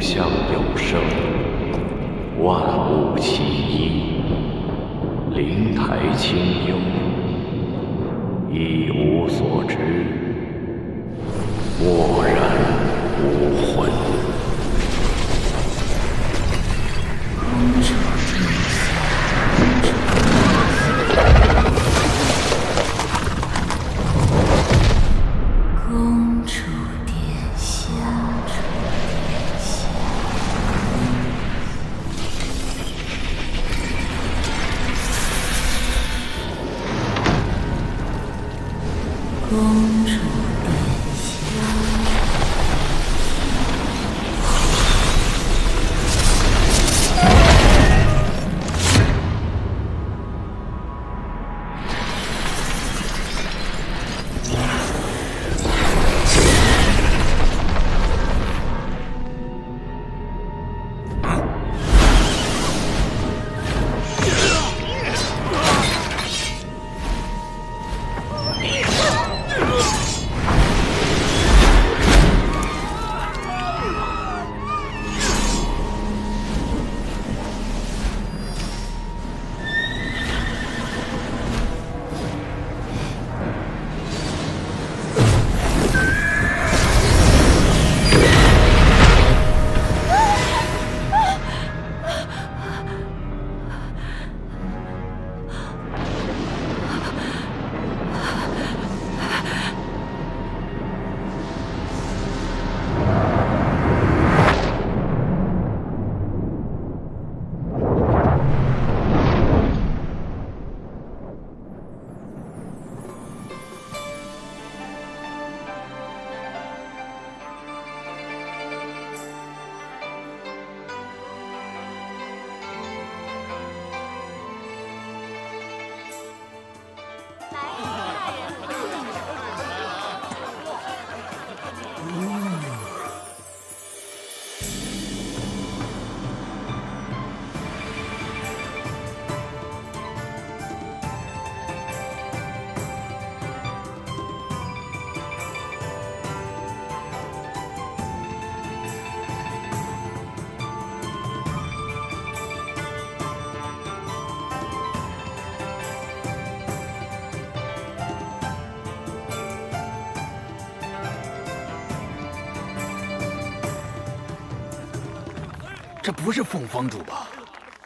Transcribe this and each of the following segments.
相有声，万物齐一，灵台清幽，一无所知，默然无魂。公主殿下，公主殿下。这不是凤房主吧？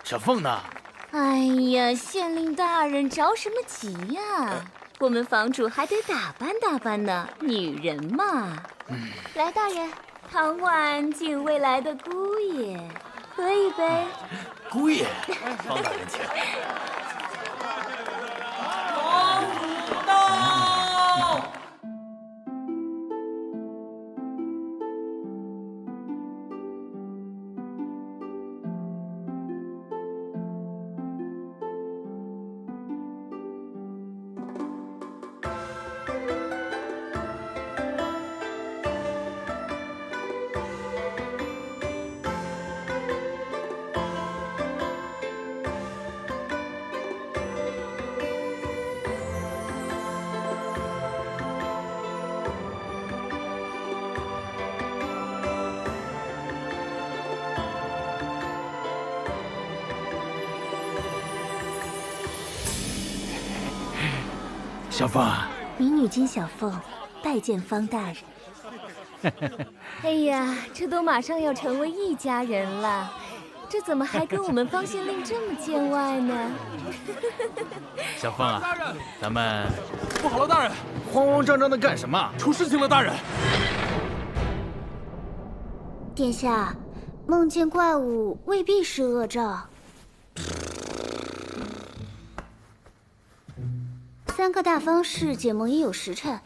小凤呢？哎呀，县令大人着什么急呀？我们房主还得打扮打扮呢，女人嘛。来，大人，唐婉敬未来的姑爷，喝一杯。姑爷，方大人请。公主到！小凤，民女金小凤，拜见方大人。哎呀，这都马上要成为一家人了，这怎么还跟我们方县令这么见外呢？小凤啊，咱们不好了，大人！慌慌张张的干什么？出事情了，大人！殿下，梦见怪物未必是恶兆。3个大方士解梦已有时辰，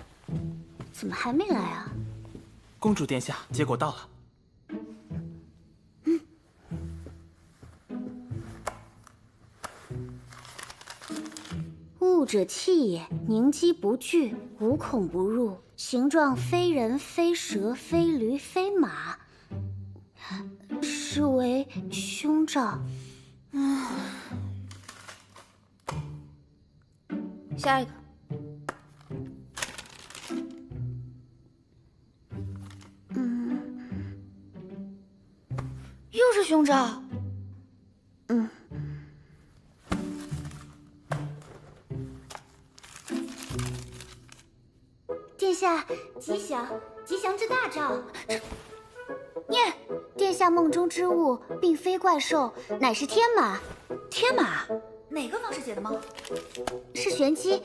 怎么还没来啊？公主殿下，结果到了。物者气也，凝积不聚，无孔不入，形状非人非蛇非驴非马，是为凶兆。下一个。兄长。殿下，吉祥，吉祥之大兆。念，殿下梦中之物并非怪兽，乃是天马。天马，哪个方士解的梦？是玄机，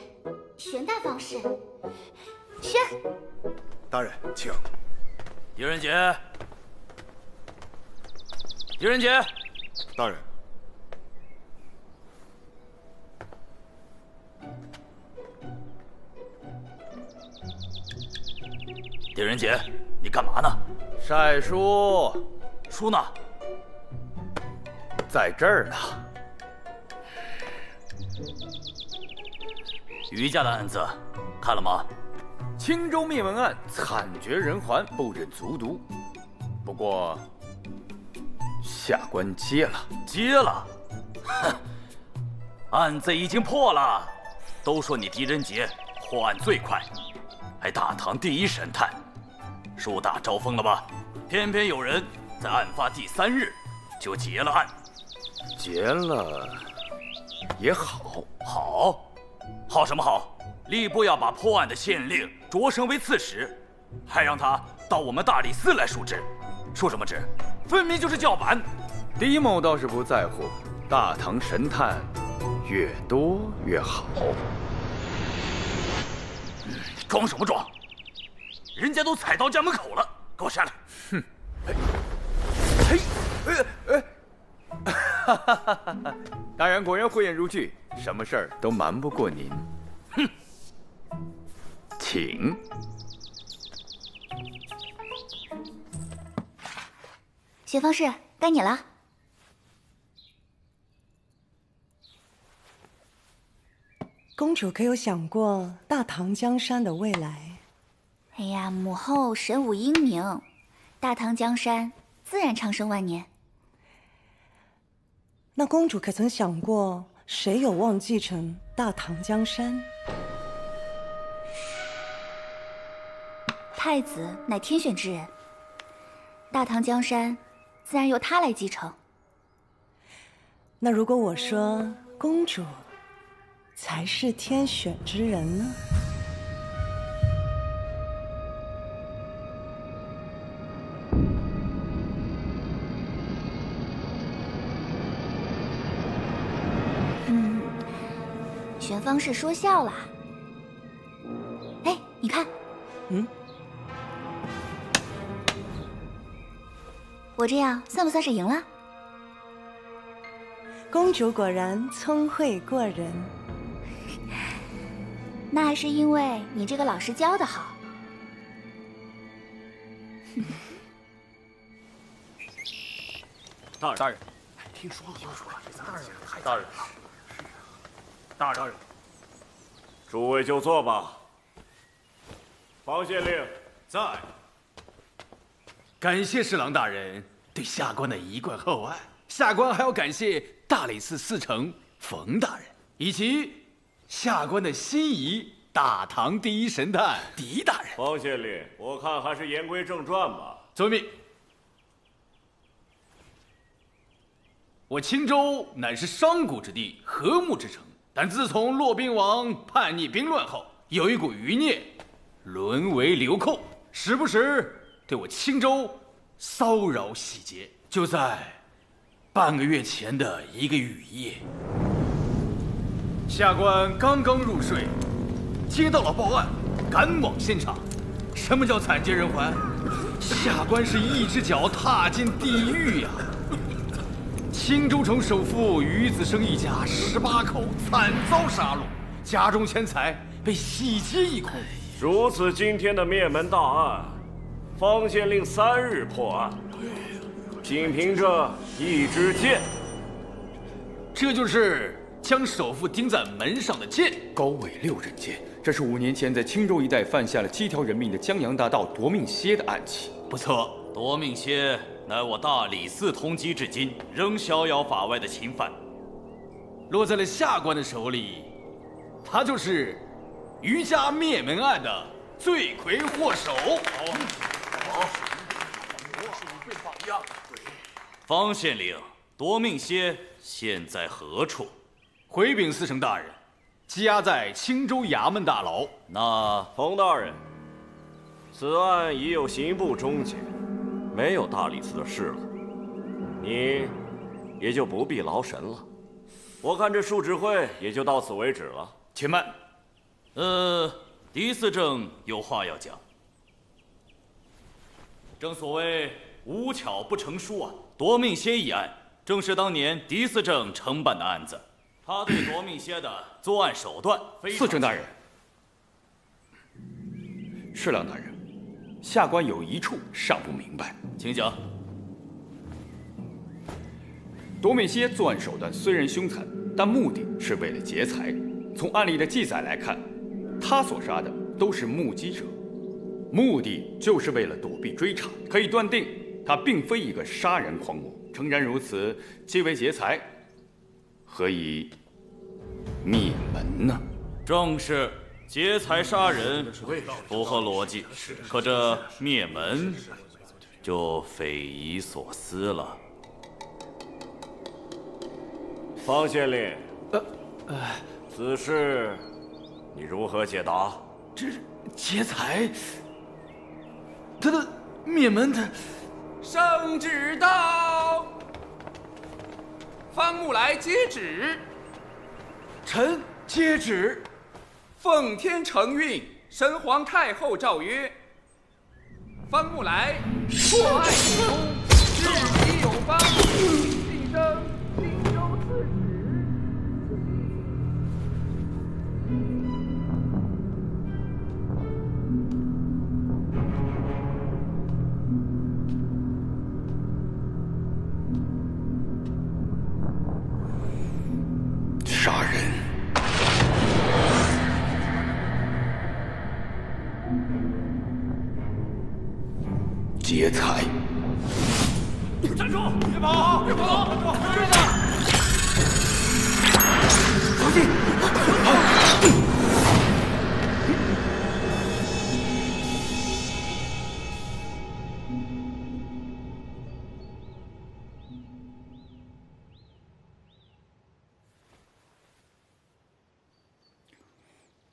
玄代方士。宣，大人，请。狄仁杰，狄仁杰，大人。狄仁杰，你干嘛呢？晒书，书呢？在这儿呢。余家的案子看了吗？青州灭门案惨绝人寰，不忍卒读。不过下官接了。接了？哼，案子已经破了。都说你狄仁杰破案最快，还大唐第一神探，树大招风了吧？偏偏有人在案发第3日就结了案。结了也好。好什么好？吏部要把破案的县令擢升为刺史，还让他到我们大理寺来述职。述什么职？分明就是叫板。狄某倒是不在乎，大唐神探越多越好。装什么装？人家都踩到家门口了，给我下来！哼！大人果然慧眼如炬，什么事儿都瞒不过您。哼！请。玄方士，该你了。公主可有想过大唐江山的未来？哎呀，母后神武英明，大唐江山自然长生万年。那公主可曾想过，谁有望继承大唐江山？太子乃天选之人，大唐江山自然由他来继承。那如果我说公主才是天选之人呢？玄方士说笑了。哎，你看，我这样算不算是赢了？公主果然聪慧过人。那还是因为你这个老师教的好。大人，听说了，大人，诸位就坐吧。方县令在。感谢侍郎大人对下官的一贯厚爱，下官还要感谢大理寺司丞冯大人，以及下官的心仪大唐第一神探狄大人。方县令，我看还是言归正传吧。遵命。我青州乃是商贾之地，和睦之城，但自从骆宾王叛逆兵乱后，有一股余孽沦为流寇，时不时对我青州骚扰洗劫。就在半个月前的一个雨夜，下官刚刚入睡，接到了报案，赶往现场。什么叫惨绝人寰？下官是一只脚踏进地狱呀！青州城首富于子生一家18口惨遭杀戮，家中钱财被洗劫一空。如此惊天的灭门大案，方县令3日破案，仅凭这一支箭，这就是将首富钉在门上的箭。高纬6人箭，这是5年前在青州一带犯下了7条人命的江洋大盗夺命蝎的案情。不错，夺命蝎乃我大理寺通缉至今仍逍遥法外的秦犯，落在了下官的手里，他就是余家灭门案的罪魁祸首。好，我是一对榜样。方县令，夺命蝎现在何处？回禀司城大人，羁押在青州衙门大牢。那冯大人，此案已有刑部终结，没有大理寺的事了，你也就不必劳神了。我看这述职会也就到此为止了。且慢，狄司正有话要讲。正所谓无巧不成书啊，夺命蝎一案正是当年狄司正承办的案子，他对夺命蝎的作案手段非常。司正大人，侍郎大人，下官有一处尚不明白，请讲。夺命蝎作案手段虽然凶残，但目的是为了劫财。从案例的记载来看，他所杀的都是目击者，目的就是为了躲避追查。可以断定，他并非一个杀人狂魔。诚然如此，皆为劫财，何以灭门呢？正是劫财杀人，符合逻辑。可这灭门，就匪夷所思了。方县令，此事你如何解答？这劫财，他的灭门的。圣旨到，方木来接旨。臣接旨。奉天承运，神皇太后诏曰：方木来错爱有功，治己有方，晋升荆州刺史。杀人，劫财。站住！别跑！别跑！追他！小心！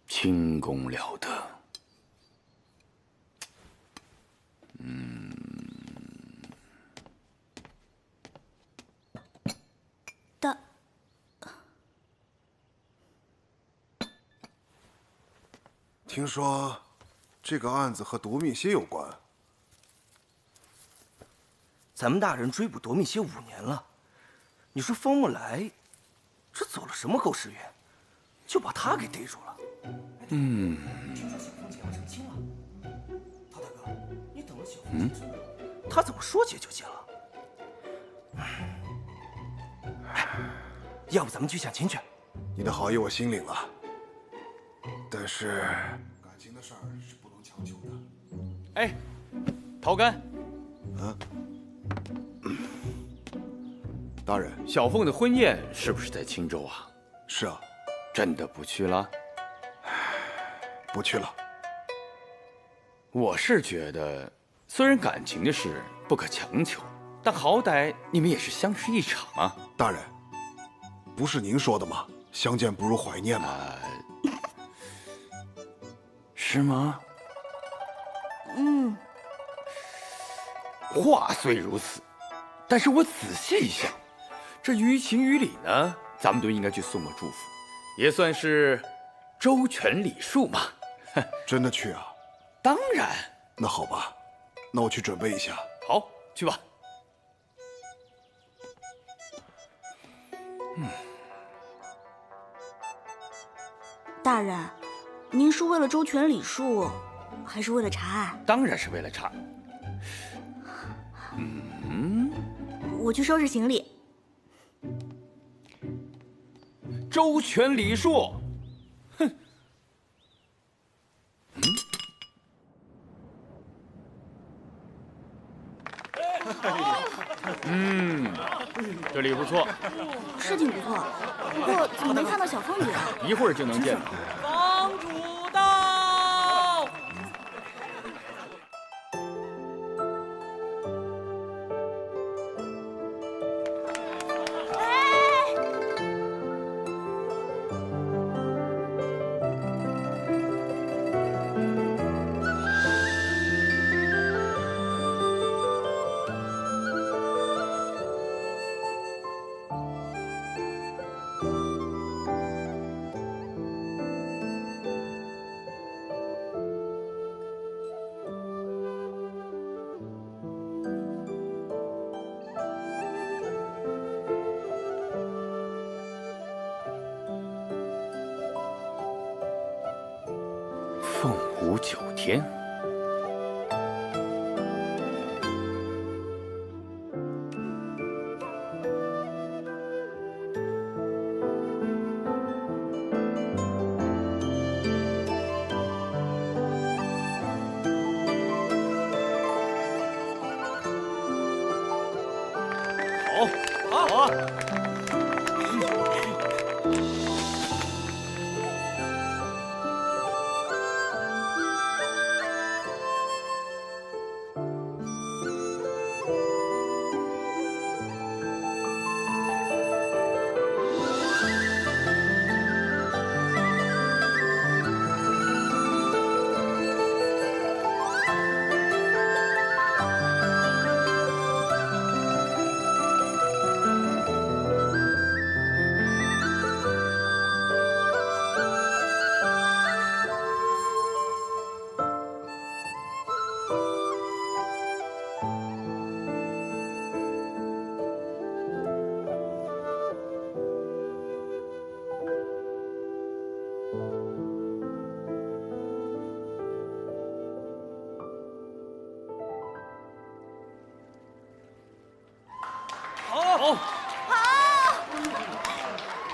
轻功了得。听说这个案子和夺命蝎有关。咱们大人追捕夺命蝎5年了，你说方木来，这走了什么狗屎运，就把他给逮住了？嗯。听说小凤姐要成亲了，陶大哥，你等了小凤姐这么久，她怎么说结就结了？要不咱们去相亲去？你的好意我心领了，但是感情的事儿是不能强求的。哎，陶干，大人，小凤的婚宴是不是在青州啊？是啊。真的不去了？不去了。我是觉得，虽然感情的事不可强求，但好歹你们也是相识一场啊。大人，不是您说的吗？相见不如怀念嘛。是吗？嗯。话虽如此，但是我仔细一想，这于情于理呢，咱们都应该去送个祝福，也算是周全礼数嘛。真的去啊？当然。那好吧，那我去准备一下。好，去吧。大人，您是为了周全礼数，还是为了查案？当然是为了查。我去收拾行李。周全礼数，哼。这里不错，是挺不错，不过怎么没看到小凤姐？一会儿就能见到。帮主到！凤舞9天。好。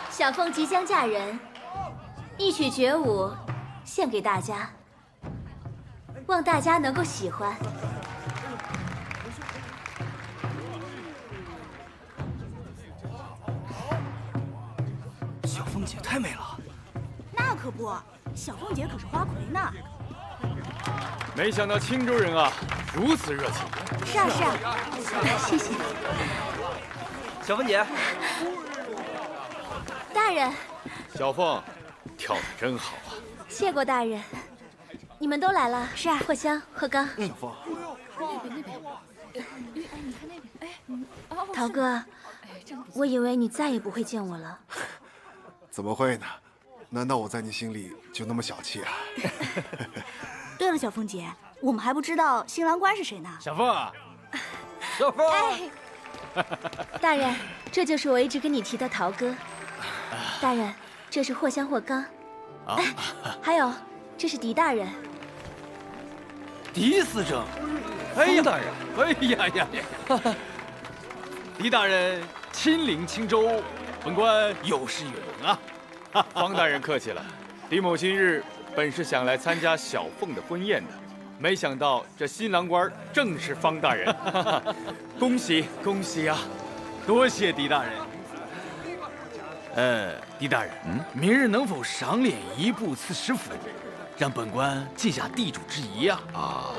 小凤即将嫁人，一曲绝舞献给大家，望大家能够喜欢。小凤姐太美了。那可不，小凤姐可是花魁呢。没想到青州人啊，如此热情。是啊是啊，谢谢。小凤姐。大人，小凤，跳得真好啊！谢过大人。你们都来了？是啊。霍香、霍刚。小凤。那边。陶哥，我以为你再也不会见我了。怎么会呢？难道我在你心里就那么小气啊？对了，小凤姐，我们还不知道新郎官是谁呢。小凤啊，小凤。大人，这就是我一直跟你提的陶哥。大人，这是霍香、霍刚。还有，这是狄大人。狄司正，哎呀，大人，哎呀呀呀！狄大人亲临青州，本官有失远迎啊。方大人客气了，狄某今日本是想来参加小凤的婚宴的，没想到这新郎官正是方大人，恭喜恭喜啊！多谢狄大人。狄大人，明日能否赏脸一步刺史府，让本官尽下地主之谊啊？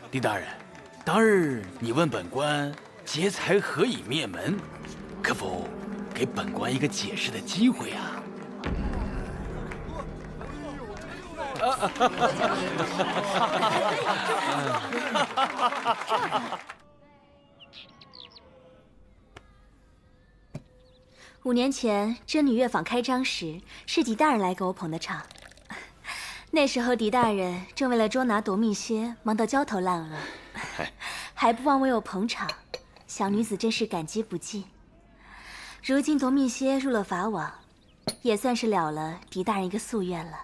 狄大人，当日你问本官劫财何以灭门，可否给本官一个解释的机会啊？5年前贞女乐坊开张时，是狄大人来给我捧的场。那时候狄大人正为了捉拿夺命蝎忙得焦头烂额，还不忘为我捧场，小女子真是感激不尽。如今夺命蝎入了法网，也算是了了狄大人一个夙愿了。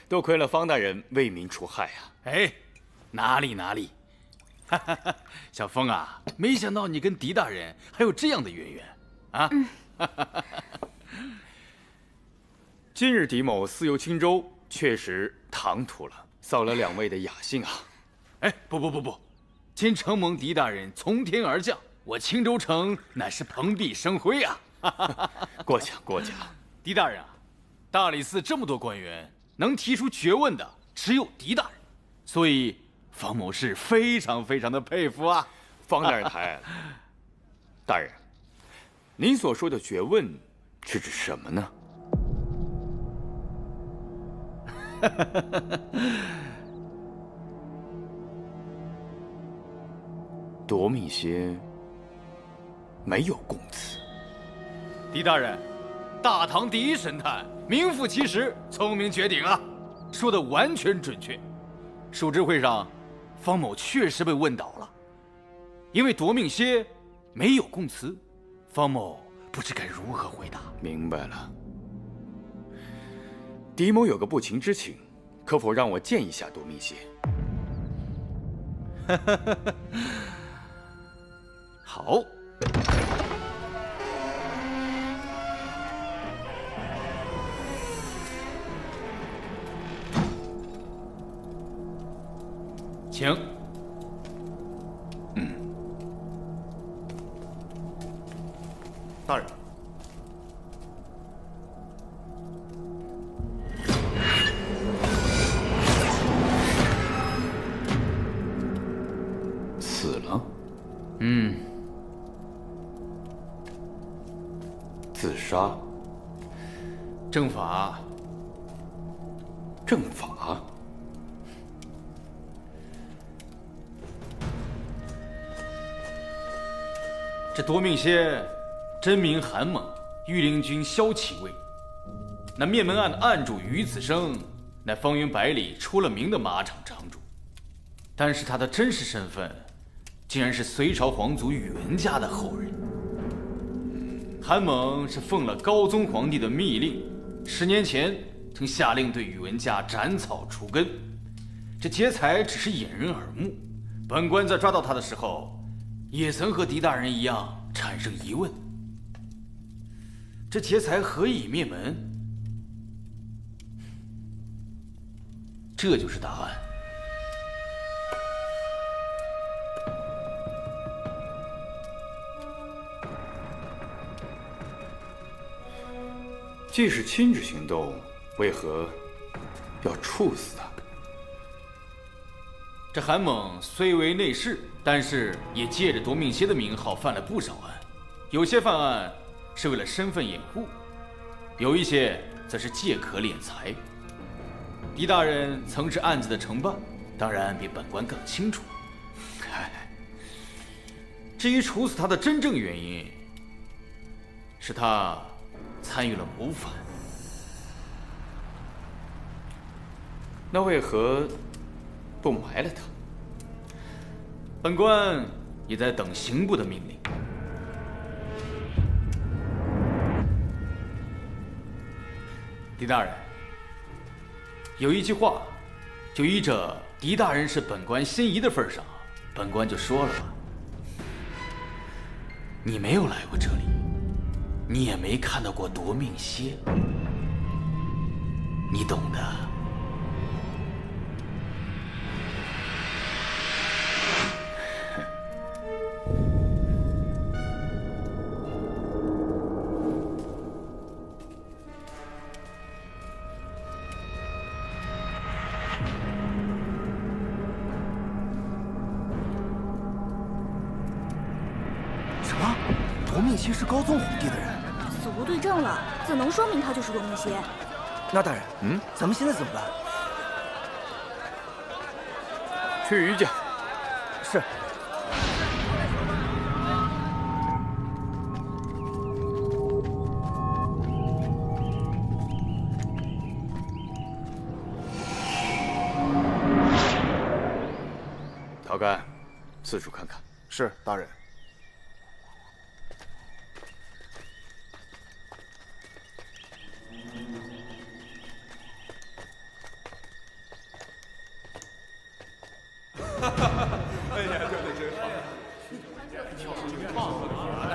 多亏了方大人为民除害啊！哎，哪里，小凤啊，没想到你跟狄大人还有这样的渊源啊！今日狄某私游青州，确实唐突了，扫了2位的雅兴啊！哎，不，今承蒙狄大人从天而降，我青州城乃是蓬荜生辉啊！过奖。狄大人啊，大理寺这么多官员，能提出决问的只有狄大人，所以方某是非常的佩服啊！方大人抬爱了。大人，您所说的决问是指什么呢？夺命蝎没有供词。狄大人，大唐第一神探，名副其实，聪明绝顶啊！说的完全准确。述职会上，方某确实被问倒了，因为夺命蝎没有供词，方某不知该如何回答。明白了。狄某有个不情之请，可否让我见一下夺命蝎？好。请。大人。死了？自杀？正法？正法？这夺命蝎真名韩猛，御林军骁骑卫。那灭门案的案主于子生，乃方圆百里出了名的马场场主，但是他的真实身份，竟然是隋朝皇族宇文家的后人。韩猛是奉了高宗皇帝的密令，10年前曾下令对宇文家斩草除根。这劫财只是掩人耳目，本官在抓到他的时候，也曾和狄大人一样产生疑问：这劫财何以灭门？这就是答案。既是亲自行动，为何要处死他？这韩猛虽为内侍，但是也借着夺命蝎的名号犯了不少案，有些犯案是为了身份掩护，有一些则是借壳敛财。狄大人曾是案子的承办，当然比本官更清楚。至于处死他的真正原因，是他参与了谋反。那为何不埋了他？本官也在等刑部的命令。狄大人，有一句话，就依着狄大人是本官心仪的份上，本官就说了吧。你没有来过这里，你也没看到过夺命蝎，你懂的。什么？夺命蝎是高宗皇帝的人？死无对证了，怎能说明他就是夺命蝎？那大人，咱们现在怎么办？去于家。是。陶干，四处看看。是，大人。哎呀，跳得真好！来，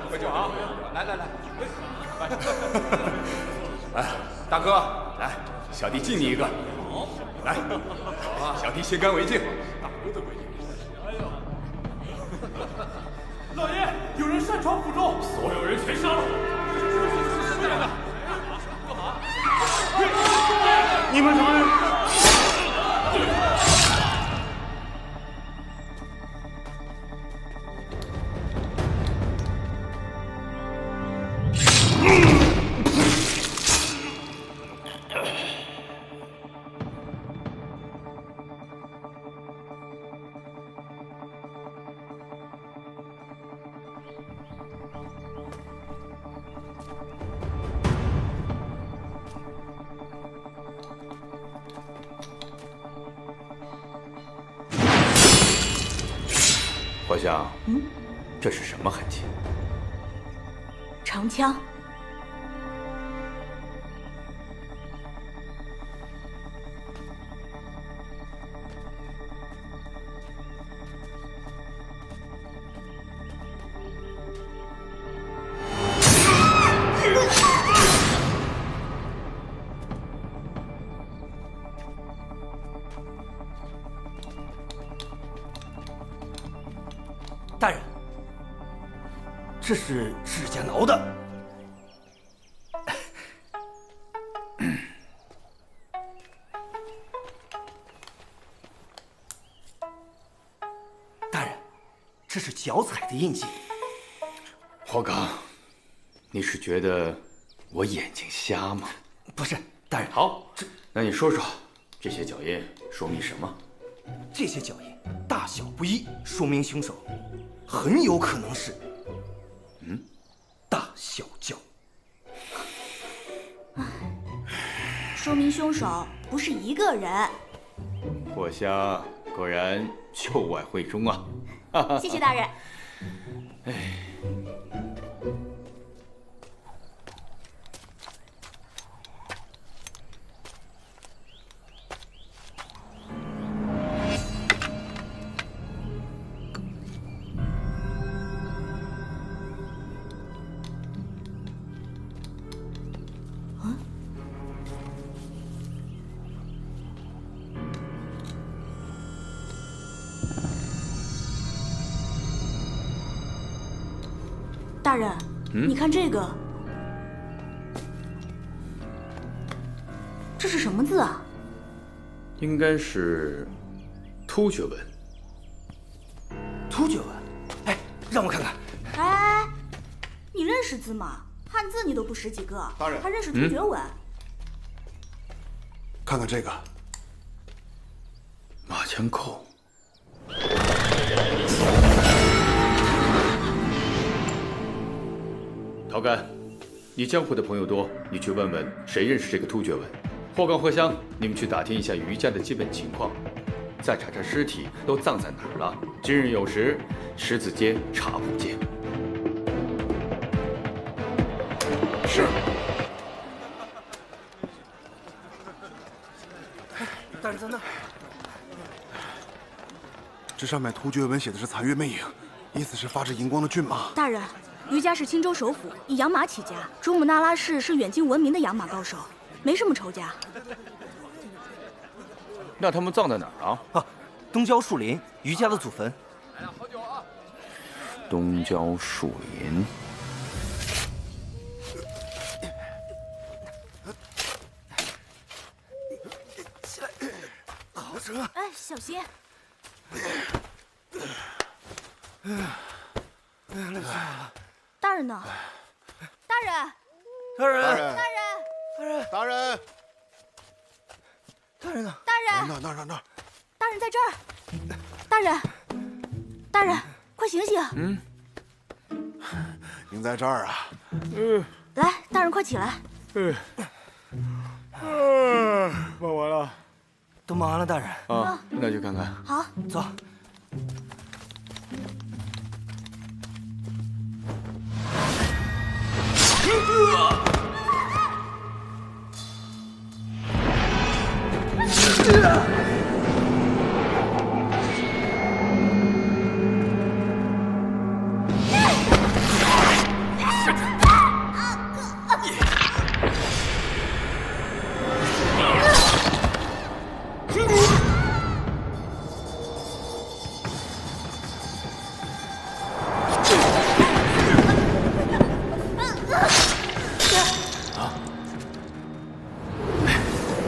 快叫啊！来，哎，大哥，来，小弟敬你一个。好，来，小弟先干为敬。大哥的为敬。哎呦！老爷，有人擅闯府中，所有人全杀了！是这样的。干嘛？你们什么人？怀香，这是什么痕迹？长枪。大人，这是指甲挠的。大人，这是脚踩的印记。霍刚，你是觉得我眼睛瞎吗？不是，大人。好，那你说说，这些脚印说明什么？这些脚印大小不一，说明凶手很有可能是，大小脚。说明凶手不是一个人。霍香果然旧外慧中啊！谢谢大人。哎。大人，你看这个，这是什么字啊？应该是突厥文。突厥文？哎，让我看看。哎，你认识字吗？汉字你都不识几个，大人还认识突厥文？看看这个，马枪扣。陶干，你江湖的朋友多，你去问问谁认识这个突厥文。霍刚、霍香，你们去打听一下于家的基本情况，再查查尸体都葬在哪儿了。今日酉时，石子街茶铺街。是。大人在那。这上面突厥文写的是残月魅影，意思是发着荧光的骏马。大人，于家是青州首府，以养马起家。珠穆那拉氏是远近闻名的养马高手，没什么仇家。那他们葬在哪儿啊？啊，东郊树林，于家的祖坟。东郊树林。起来，好整啊！哎，小心！大人呢？大人！大人！大人！大人！大人！大人呢？大人！那。大人在这儿！大人！大人，快醒醒！您在这儿啊？来，大人快起来！忙完了。都忙完了，大人。啊，那去看看。好，走。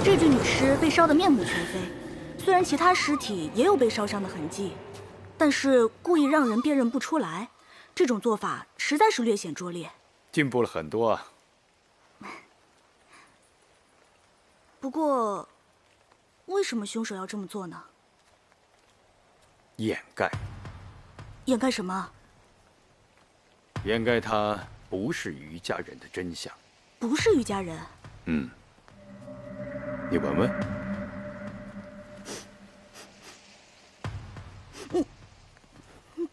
这具女尸被烧得面目全非，虽然其他尸体也有被烧伤的痕迹，但是故意让人辨认不出来，这种做法实在是略显拙劣。进步了很多啊。不过，为什么凶手要这么做呢？掩盖。掩盖什么？掩盖他不是于家人的真相。不是于家人。你闻闻。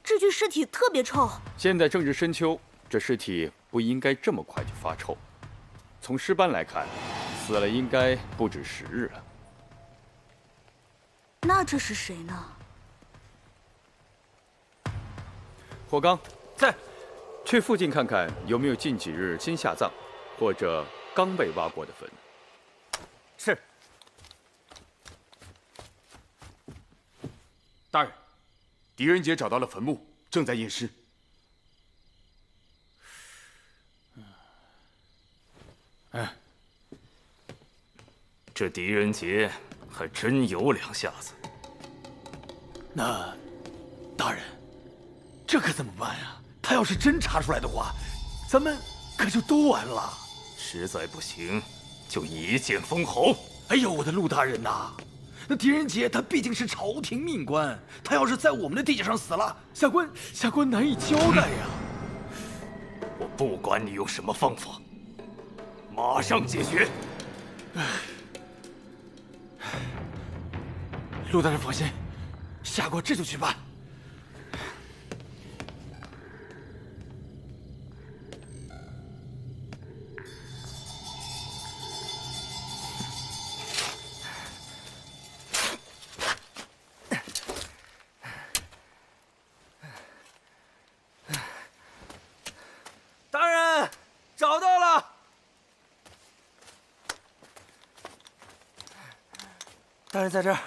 这这具尸体特别臭。现在正值深秋，这尸体不应该这么快就发臭。从尸斑来看，死了应该不止10日了。那这是谁呢？霍刚在，去附近看看有没有近几日新下葬，或者刚被挖过的坟。是。大人，狄仁杰找到了坟墓，正在验尸。这狄仁杰还真有2下子。那，大人，这可怎么办呀？他要是真查出来的话，咱们可就都完了。实在不行，就一剑封喉。哎呦，我的陆大人呐！那狄仁杰他毕竟是朝廷命官，他要是在我们的地界上死了，下官难以交代呀。我不管你用什么方法，马上解决。陆大人放心，下官这就去办。大人，找到了。大人在这儿。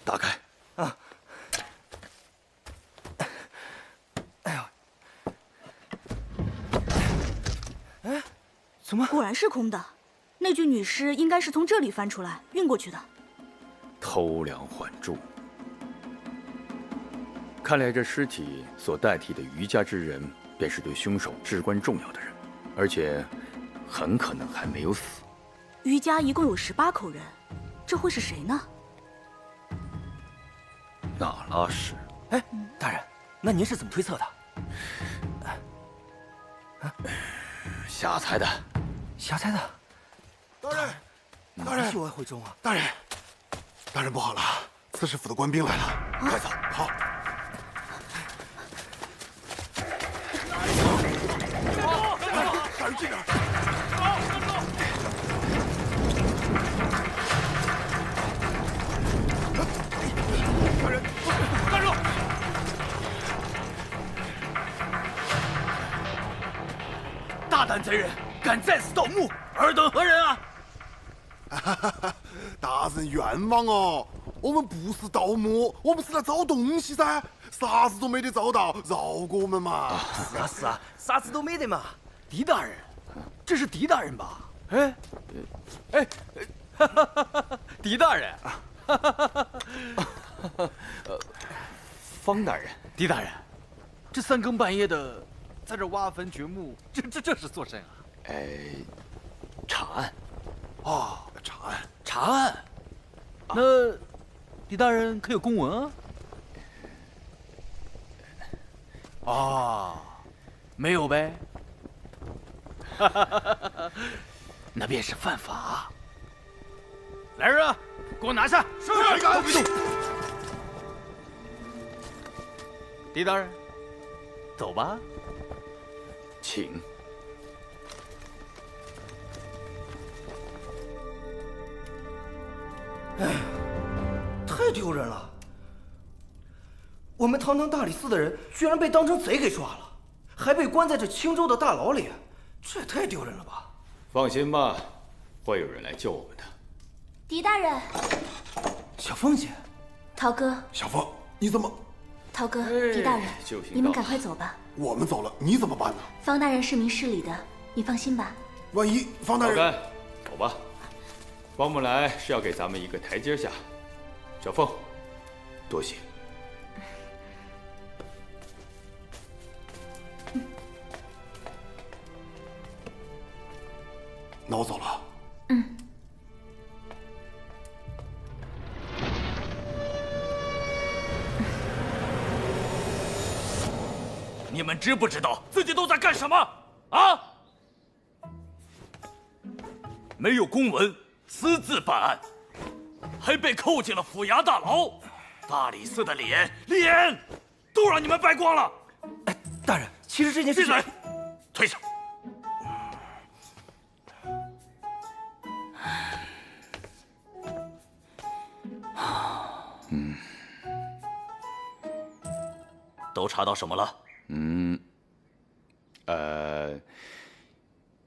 打开。啊。哎呦。哎，怎么？果然是空的。那具女尸应该是从这里翻出来运过去的。偷梁换柱。看来这尸体所代替的余家之人，便是对凶手至关重要的人，而且很可能还没有死。余家一共有18口人，这会是谁呢？那拉氏。哎，大人，那您是怎么推测的？瞎猜的。瞎猜的。大人，大人，哪有爱会中啊！大人，大人不好了，刺史府的官兵来了，快走！好。大人，这边。大人，站住！大胆贼人，敢在此盗墓，尔等何人啊？大人冤枉哦！我们不是盗墓，我们是来找东西噻，啥子都没得找到，饶过我们嘛！是啊是啊，啥子都没得嘛。狄大人，这是狄大人吧？狄大人，方大人，狄大人，这3更半夜的，在这挖坟掘墓，这是做甚啊？查案。哦，查案，查案。那狄大人可有公文啊？哦，没有呗。那便是犯法。来人啊，给我拿下！是，都别动。狄大人，走吧。请。哎，太丢人了！我们堂堂大理寺的人，居然被当成贼给抓了，还被关在这青州的大牢里，这也太丢人了吧！放心吧，会有人来救我们的。狄大人，小凤姐，陶哥，小凤，你怎么？陶哥，狄大人，你们赶快走吧。我们走了，你怎么办呢？方大人是明事理的，你放心吧。万一方大人……老甘，走吧。王木来是要给咱们一个台阶下。小凤，多谢。那我走了。你们知不知道自己都在干什么？啊！没有公文，私自办案，还被扣进了府衙大牢。大理寺的脸都让你们败光了。大人，其实这件事情……闭嘴！退下。都查到什么了？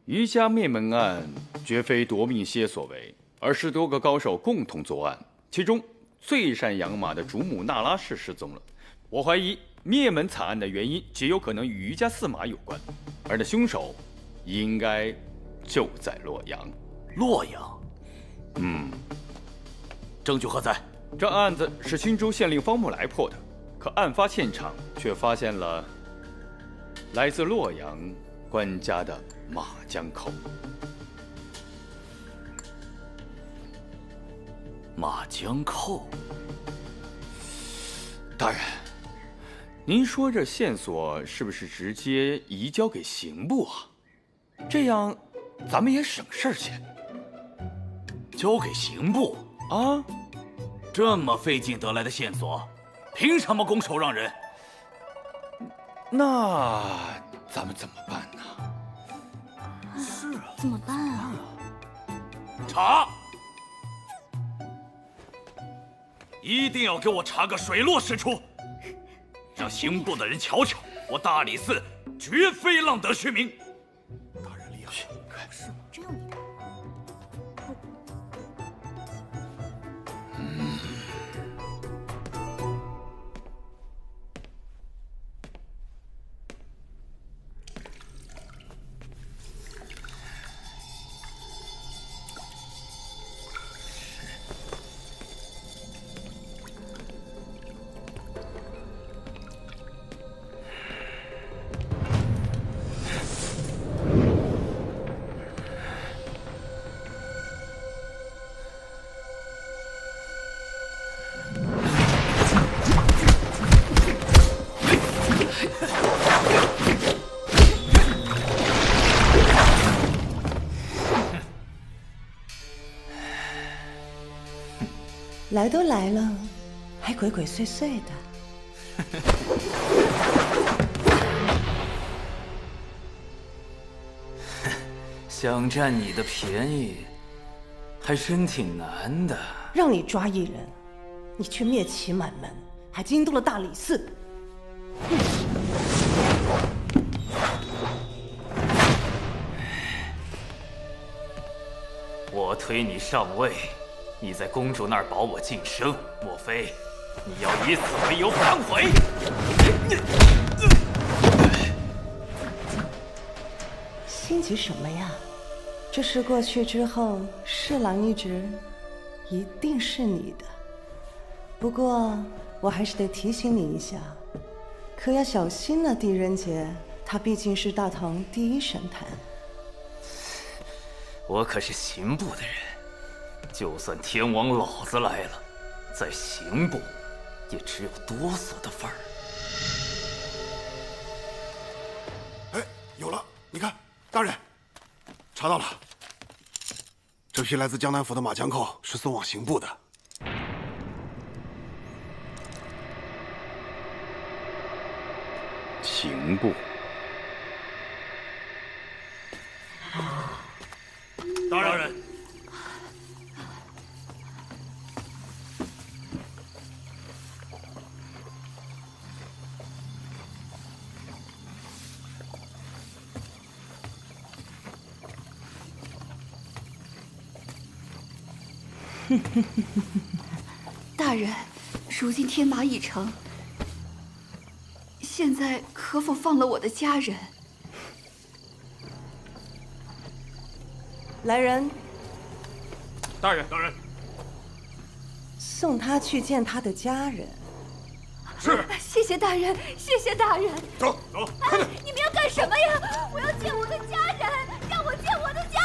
余家灭门案绝非夺命蝎所为，而是多个高手共同作案。其中最善养马的主母那拉氏失踪了，我怀疑灭门惨案的原因极有可能与余家驷马有关，而那凶手应该就在洛阳。洛阳？证据何在？这案子是青州县令方木来破的，可案发现场却发现了来自洛阳官家的马江扣。马江扣？大人，您说这线索是不是直接移交给刑部啊？这样咱们也省事儿钱。交给刑部啊？这么费劲得来的线索，凭什么拱手让人？那咱们怎么办呢？是啊，怎么办啊？查！一定要给我查个水落石出，让刑部的人瞧瞧，我大理寺绝非浪得虚名。大人厉害，是吗？真有你的。来都来了，还鬼鬼祟祟的。想占你的便宜，还真挺难的。让你抓一人，你却灭其满门，还惊动了大理寺。我推你上位，你在公主那儿保我晋升，莫非你要以此为由反悔？心急什么呀？这事过去之后，侍郎一职一定是你的。不过我还是得提醒你一下，可要小心了。狄仁杰，他毕竟是大唐第一神探。我可是刑部的人，就算天王老子来了，在刑部也只有哆嗦的份儿。哎，有了！你看，大人，查到了，这批来自江南府的马江扣是送往刑部的。刑部。大人，大人，如今天马已成，现在可否放了我的家人？来人！大人，大人，送他去见他的家人。是。谢谢大人，谢谢大人。走走，快点！你们要干什么呀？我要见我的家人，让我见我的家。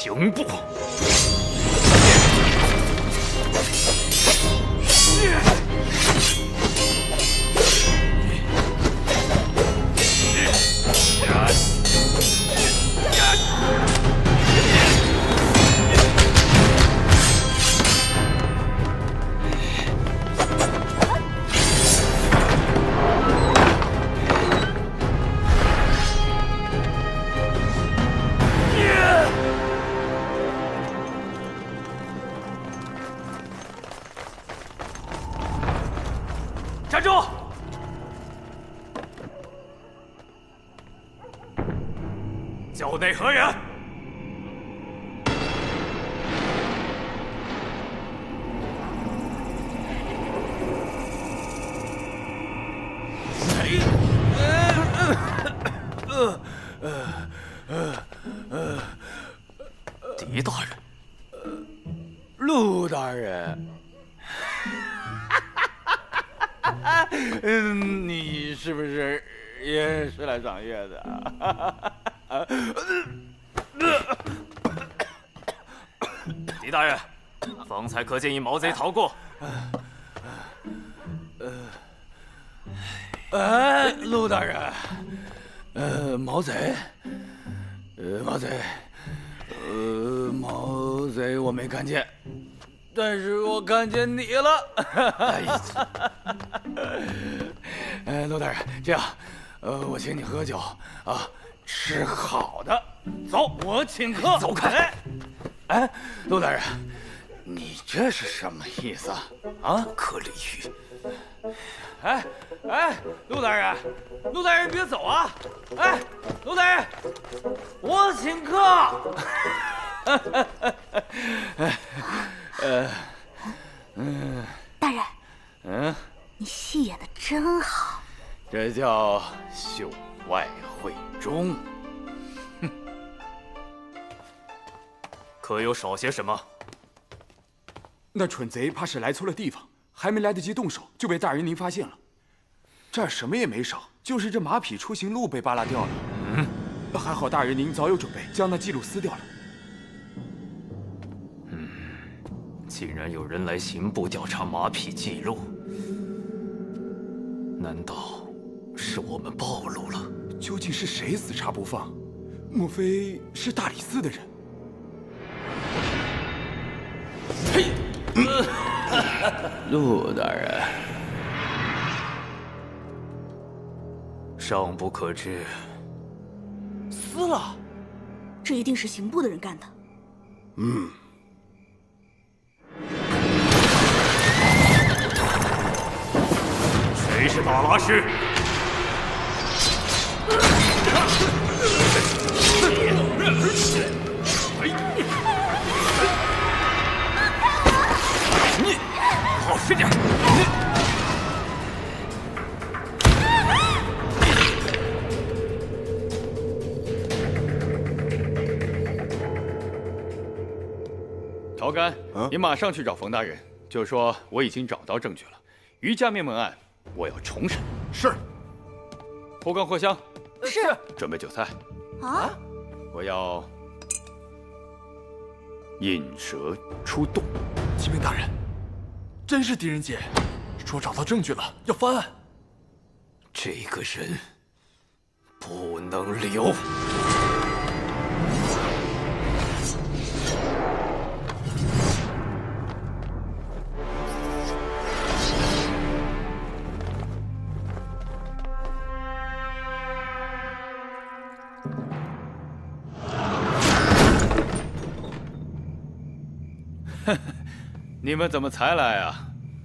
刑部。站住！校内何人？狄大人，陆大人。你是不是也是来赏月的？狄大人，方才可见一毛贼逃过。陆大人，毛贼，毛贼我没看见，但是我看见你了。陆大人，这样，我请你喝酒啊，吃好的。走，我请客。走开！哎，陆大人，你这是什么意思啊？不可理喻！哎，陆大人，陆大人别走啊！哎，陆大人，我请客。大人，你戏演的真好，这叫袖外慧中。可有少些什么？那蠢贼怕是来错了地方，还没来得及动手，就被大人您发现了。这儿什么也没少，就是这马匹出行路被扒拉掉了。还好大人您早有准备，将那记录撕掉了。竟然有人来刑部调查马匹记录，难道是我们暴露了？究竟是谁死查不放？莫非是大理寺的人？嘿，陆大人，尚不可知。撕了，这一定是刑部的人干的。谁是大拉师？你好使点！陶干，你马上去找冯大人，就说我已经找到证据了。余家灭门案，我要重审。是。霍刚、霍香，是。准备酒菜。啊？我要引蛇出洞。启禀大人，真是狄仁杰，说找到证据了，要翻案。这个人不能留。你们怎么才来啊？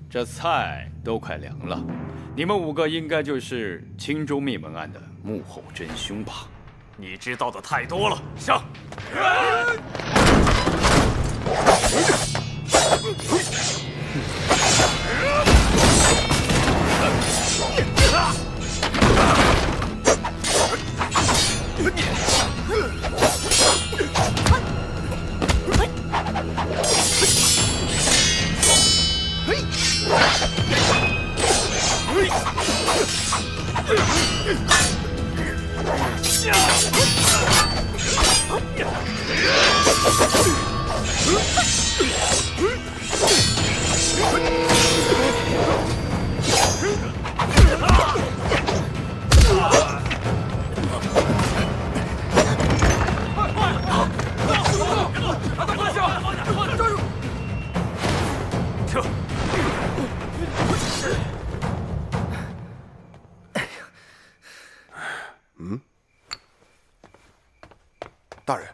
这菜都快凉了。你们5个应该就是青州灭门案的幕后真凶吧？你知道的太多了，上！大人，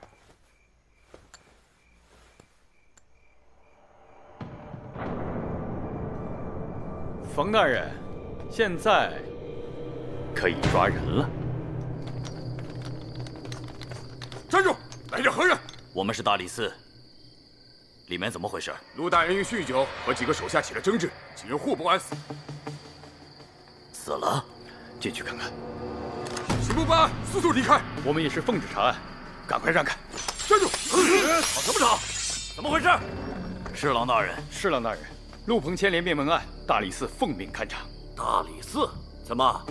冯大人，现在可以抓人了。站住！来者何人？我们是大理寺，里面怎么回事？陆大人因酗酒和几个手下起了争执，几人互不安死。死了？进去看看。刑部办案，速速离开！我们也是奉旨查案，赶快让开！站住！吵什么吵？怎么回事？侍郎大人，侍郎大人，陆鹏牵连灭门案，大理寺奉命勘查。大理寺？怎么，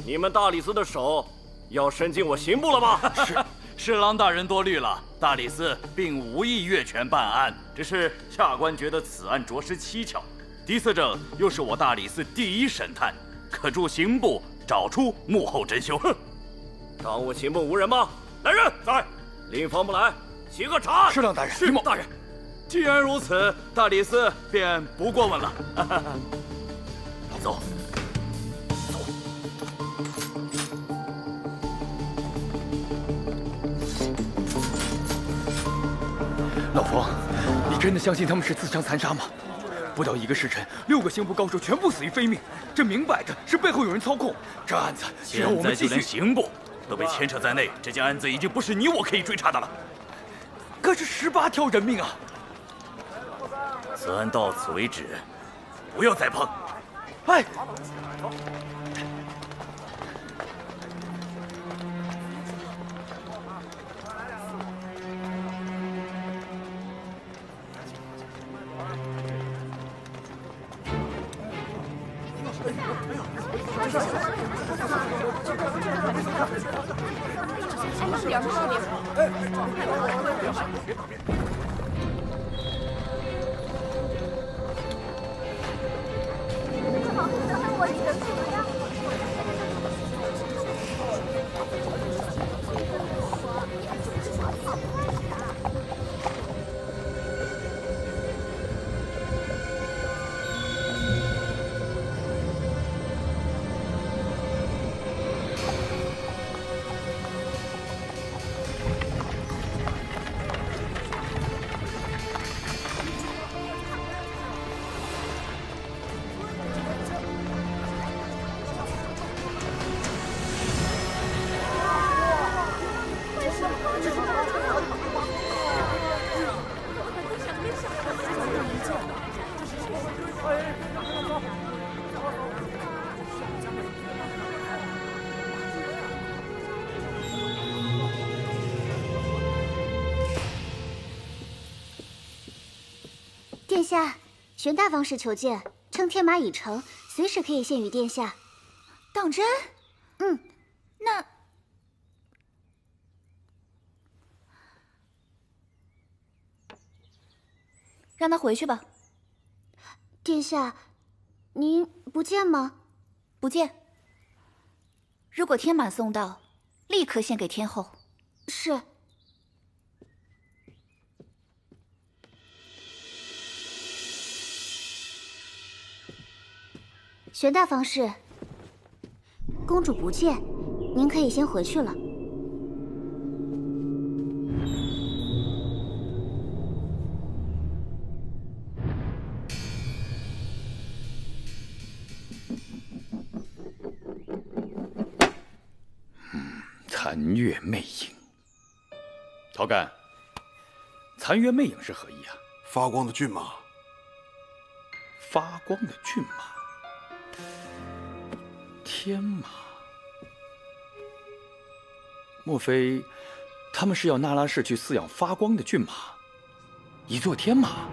你们大理寺的手要伸进我刑部了吗？是。侍郎大人多虑了，大理寺并无意越权办案，只是下官觉得此案着实蹊跷。狄司正又是我大理寺第一神探，可助刑部找出幕后真凶。哼，当我刑部无人吗？来人，在。令方不来，起个查案。侍郎大人，是大人。既然如此，大理寺便不过问了。走。老冯，你真的相信他们是自相残杀吗？不到1个时辰，6个刑部高手全部死于非命，这明摆着是背后有人操控。这案子只要我们继续，现在就连刑部都被牵扯在内，这件案子已经不是你我可以追查的了。可是18条人命啊！此案到此为止，不要再碰。哎。殿下，玄大方士求见，称天马已成，随时可以献与殿下。当真？嗯，那让他回去吧。殿下，您不见吗？不见。如果天马送到，立刻献给天后。是。玄大方士，公主不见，您可以先回去了。残月魅影，陶干，残月魅影是何意啊？发光的骏马。发光的骏马。天马，莫非他们是要那拉氏去饲养发光的骏马，一座天马？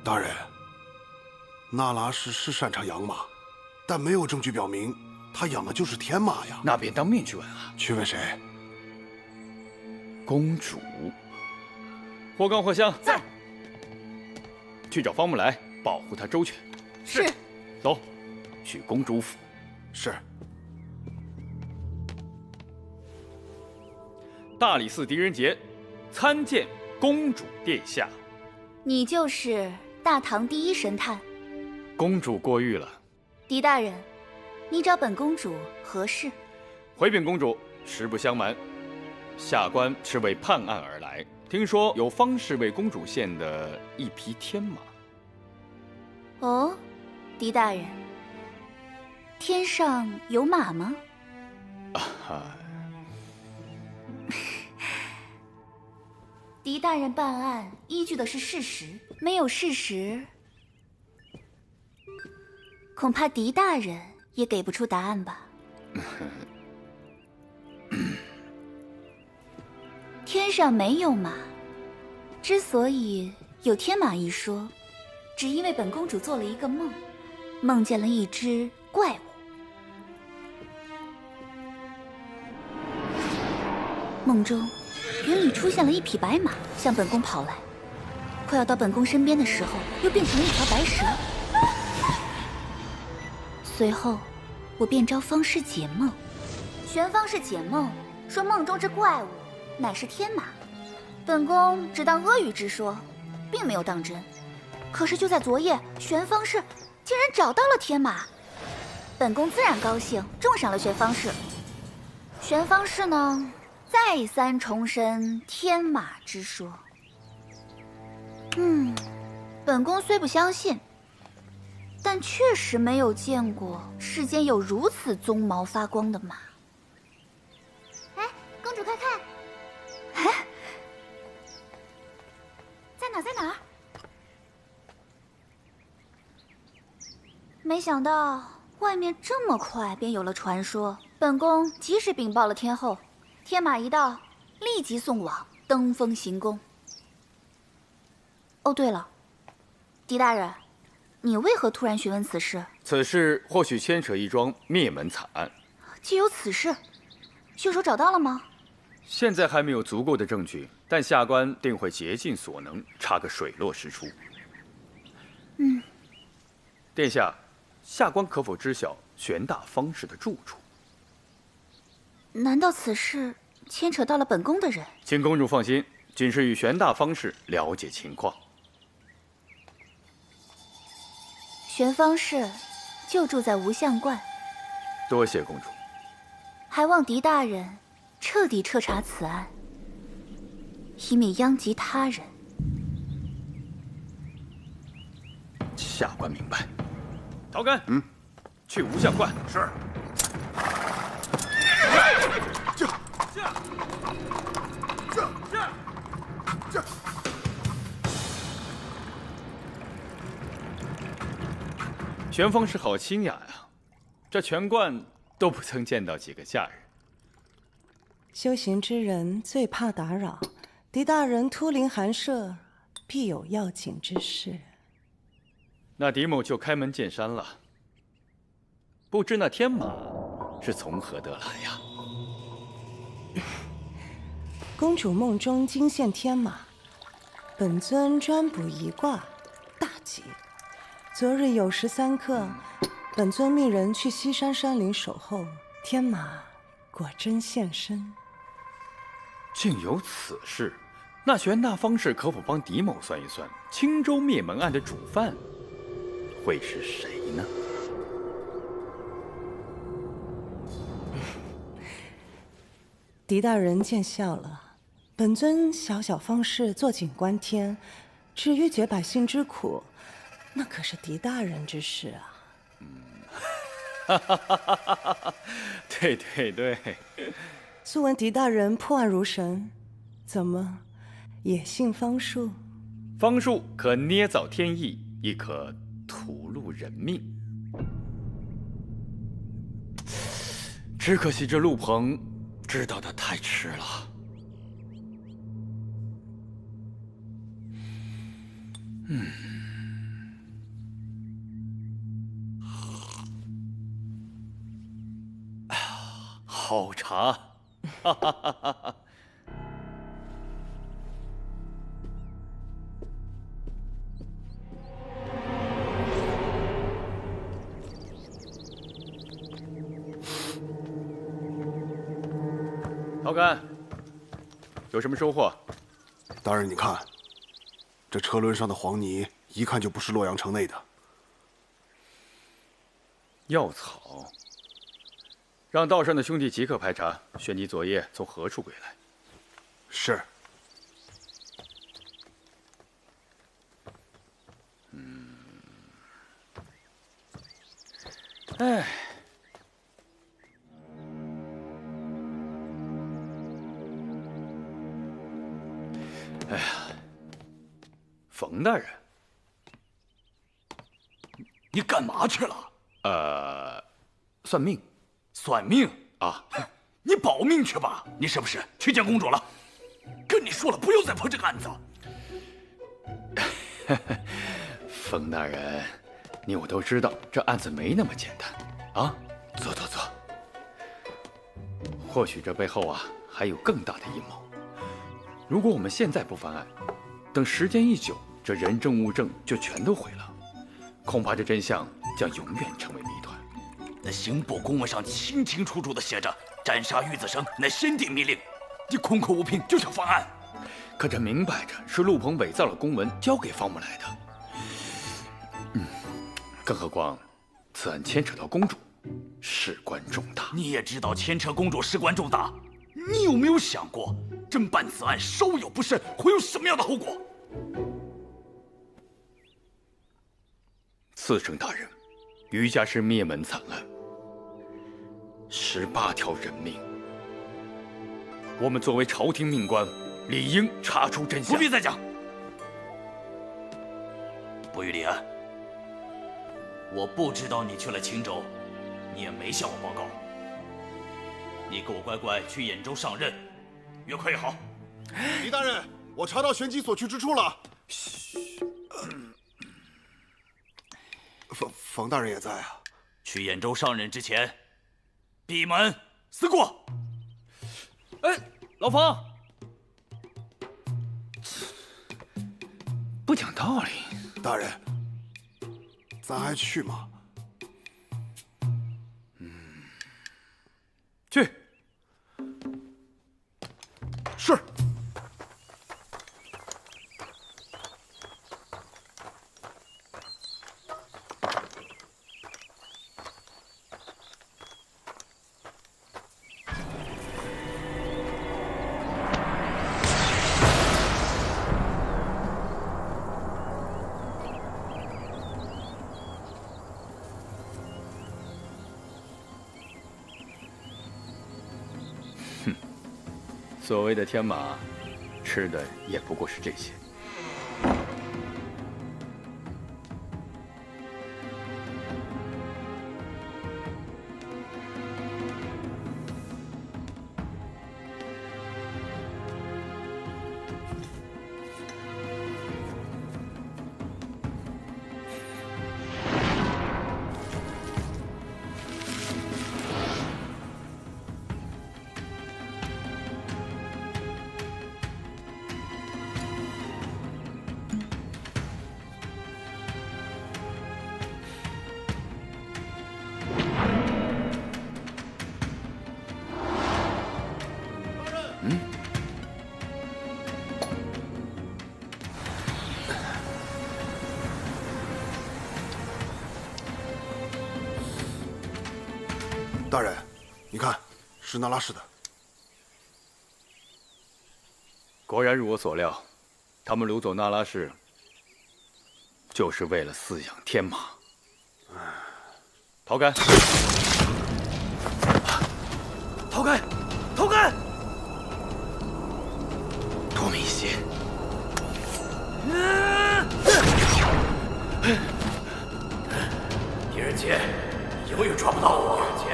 大人，那拉氏是擅长养马，但没有证据表明他养的就是天马呀。那便当面去问啊。去问谁？公主。霍刚、霍香在。去找方木来，保护他周全。是。走，去公主府。是。大理寺狄仁杰，参见公主殿下。你就是大唐第一神探。公主过誉了。狄大人，你找本公主何事？回禀公主，实不相瞒，下官是为判案而来。听说有方氏为公主献的一匹天马。哦，狄大人，天上有马吗？狄大人办案依据的是事实，没有事实，恐怕狄大人也给不出答案吧。天上没有马，之所以有天马一说，只因为本公主做了一个梦，梦见了一只怪物。梦中，云里出现了一匹白马，向本宫跑来。快要到本宫身边的时候，又变成了一条白蛇。随后，我便召方氏解梦。玄方氏解梦说，梦中之怪物乃是天马。本宫只当阿谀之说，并没有当真。可是就在昨夜，玄方氏竟然找到了天马。本宫自然高兴，重赏了玄方氏。玄方氏呢，再三重申天马之说。本宫虽不相信，但确实没有见过世间有如此鬃毛发光的马。哎，公主快看！哎，在哪儿？在哪儿？没想到外面这么快便有了传说，本宫及时禀报了天后，天马一到，立即送往登封行宫。哦，对了，狄大人，你为何突然询问此事？此事或许牵扯一桩灭门惨案。既有此事，凶手找到了吗？现在还没有足够的证据，但下官定会竭尽所能查个水落石出。殿下，下官可否知晓玄大方氏的住处？难道此事牵扯到了本宫的人？请公主放心，仅是与玄大方氏了解情况。玄方氏就住在无相观。多谢公主。还望狄大人彻底彻查此案，以免殃及他人。下官明白。陶根，去无相观。是。玄方氏好清雅呀，这全观都不曾见到几个下人。修行之人最怕打扰，狄大人突临寒舍，必有要紧之事。那狄某就开门见山了。不知那天马是从何得来呀？公主梦中惊现天马，本尊专卜一卦，大吉。昨日酉时3刻，本尊命人去西山山林守候，天马果真现身。竟有此事，那玄大方氏可否帮狄某算一算，青州灭门案的主犯会是谁呢？狄大人见笑了，本尊小小方氏坐井观天，至于解百姓之苦，那可是狄大人之事啊。对对对。素闻狄大人破案如神，怎么也信方术？方术可捏造天意，亦可吐露人命。只可惜这陆鹏知道的太迟了。好茶。陶干，有什么收获？大人，你看，这车轮上的黄泥，一看就不是洛阳城内的。药草。让道上的兄弟即刻排查，旋即昨夜从何处归来。是。哎。哎呀，冯大人，你干嘛去了？算命。算命啊！你保命去吧！你是不是去见公主了？跟你说了，不要再碰这个案子。冯大人，你我都知道，这案子没那么简单啊！坐。或许这背后啊，还有更大的阴谋。如果我们现在不翻案，等时间一久，这人证物证就全都毁了，恐怕这真相将永远成为谜团。那刑部公文上清清楚楚地写着，斩杀郁子生乃先帝密令，你空口无凭就想翻案？可这明摆着是陆鹏伪造了公文交给方木来的。更何况此案牵扯到公主，事关重大。你也知道牵扯公主事关重大，你有没有想过，侦办此案稍有不慎会有什么样的后果？刺史大人，余家是灭门惨案，18条人命，我们作为朝廷命官，理应查出真相。不必再讲。不予立案。我不知道你去了青州，你也没向我报告。你给我乖乖去兖州上任，越快越好。李大人，我查到玄机所去之处了。冯大人也在啊。去兖州上任之前，闭门思过。哎，老冯，不讲道理。大人，咱还去吗？去。是。所谓的天马，吃的也不过是这些。大人，你看，是那拉氏的。果然如我所料，他们掳走那拉氏，就是为了饲养天马。陶干，陶干，陶干，多么一些！狄仁杰，你永远抓不到我。狄仁杰。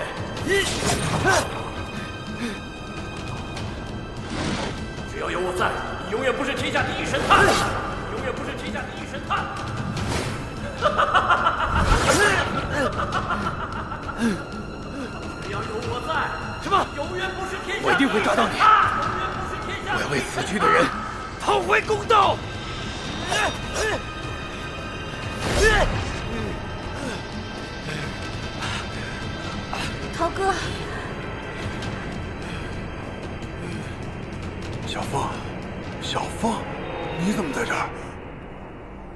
只要有我在，你永远不是天下第一神探，永远不是天下第一神探。只要有我在，什么？永远不是天下。我一定会抓到你！永远不是天下。我要为死去的人讨回公道！陶哥，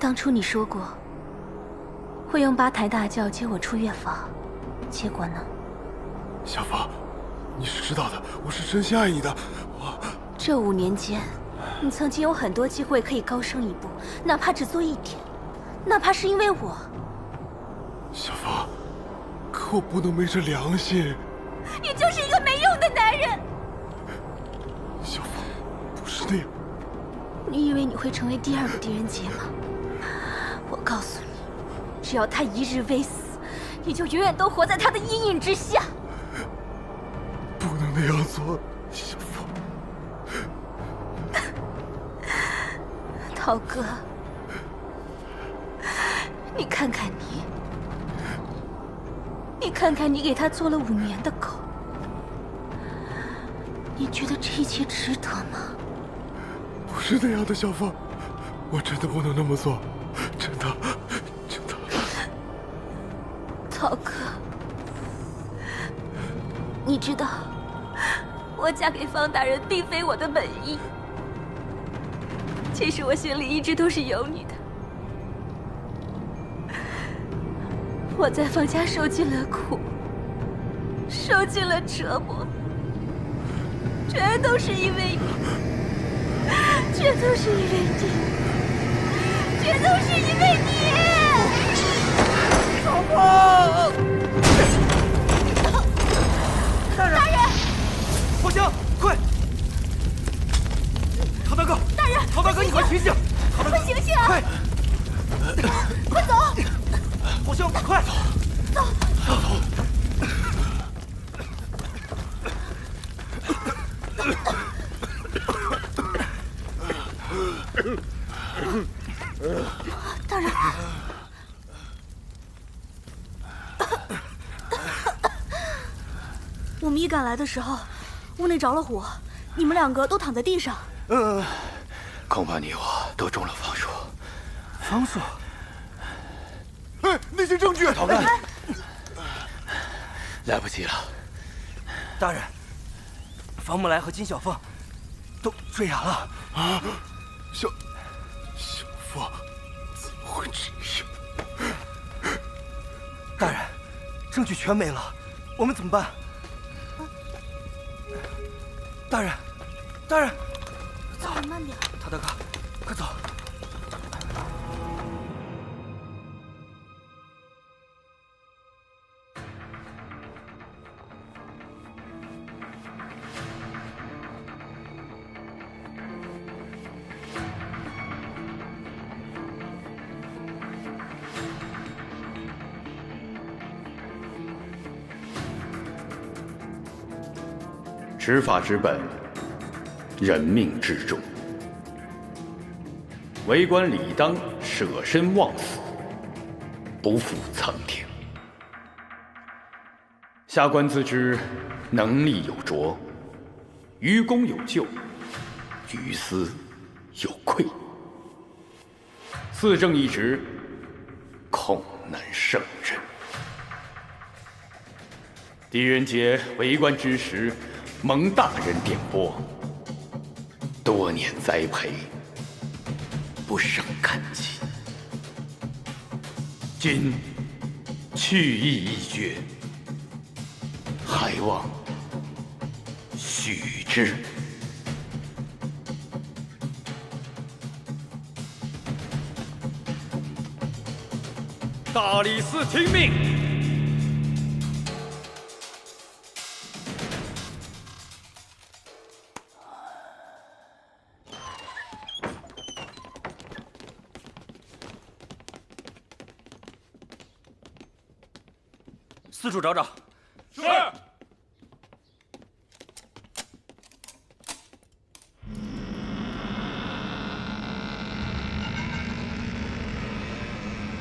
当初你说过会用8抬大轿接我出月房，结果呢？小芳，你是知道的，我是真心爱你的。这5年间，你曾经有很多机会可以高升一步，哪怕只做一点，哪怕是因为我。小芳，可我不能昧着良心。你就是一个没用的男人。小芳，不是那样。你以为你会成为第2个狄仁杰吗？我告诉你，只要他一日未死，你就永远都活在他的阴影之下。不能那样做，小芳。涛哥，你看看你，你看看你给他做了5年的狗，你觉得这一切值得吗？不是那样的，小芳，我真的不能那么做，真的，真的。涛哥，你知道，我嫁给方大人并非我的本意。其实我心里一直都是有你的。我在方家受尽了苦，受尽了折磨，全都是因为你，全都是因为你，全都是因为你！小芳！大人！火香，快！陶大哥！大人！陶大哥，你快醒醒！陶大哥，快醒醒啊！快！快走！火香，快！走！大人，我们一赶来的时候，屋内着了火，你们2个都躺在地上。恐怕你我都中了方术。方术？哎，那些证据！逃开！来不及了。大人，方木来和金小凤都坠崖了。啊！小芳，怎么会这样？大人，证据全没了，我们怎么办？大人，大人，走，慢点。陶大哥，快走。执法之本，人命至重。为官理当舍身忘死，不负苍天。下官自知能力有拙，于公有咎，于私有愧。嗣正一职，恐难胜任。狄仁杰为官之时，蒙大人点拨，多年栽培，不胜感激。今去意已决，还望许之。大理寺听命。四处找找。是。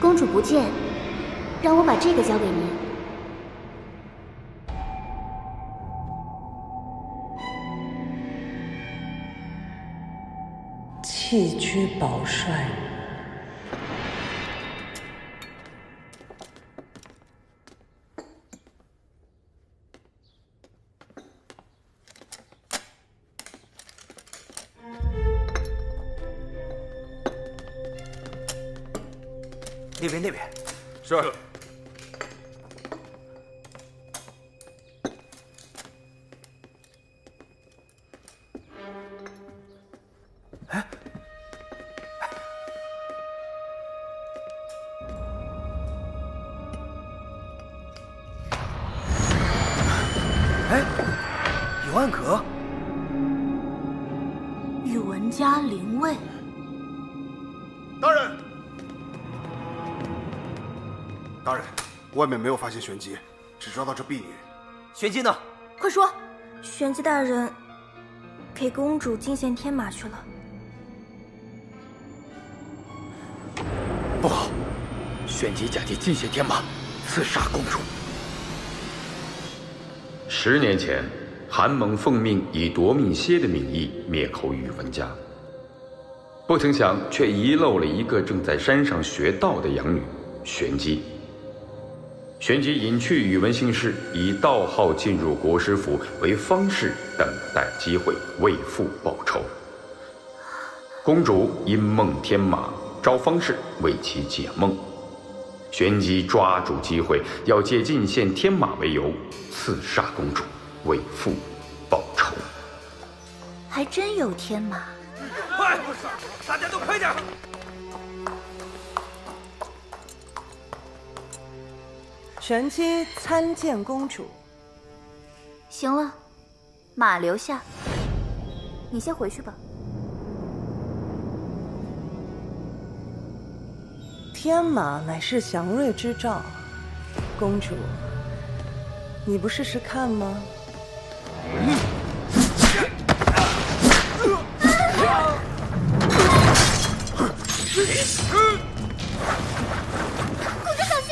公主不见，让我把这个交给您。弃居保帅。那边。是。哎，有暗格。宇文家灵位。大人，大人，外面没有发现玄机，只抓到这婢女。玄机呢？快说！玄机大人给公主进献天马去了。不好，玄机假借进献天马，刺杀公主。10年前，韩猛奉命以夺命蝎的名义灭口宇文家，不曾想却遗漏了一个正在山上学道的养女玄机。玄机隐去宇文姓氏，以道号进入国师府为方士，等待机会为父报仇。公主因梦天马，召方士为其解梦。玄机抓住机会，要借进献天马为由，刺杀公主，为父报仇。还真有天马！快，大家都快点！玄机参见公主。行了，马留下，你先回去吧。天马乃是祥瑞之兆，公主，你不试试看吗？公主小心！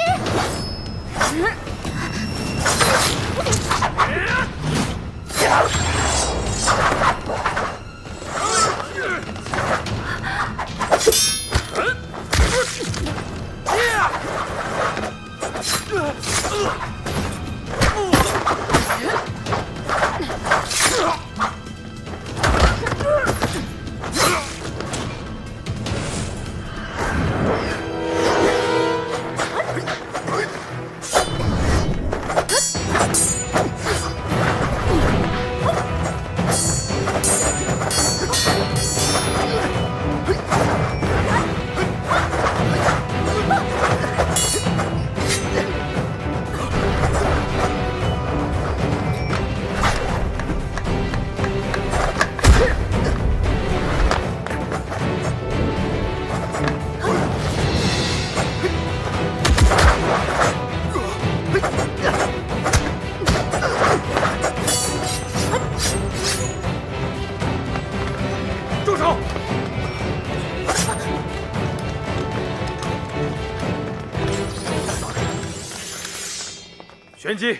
玄机，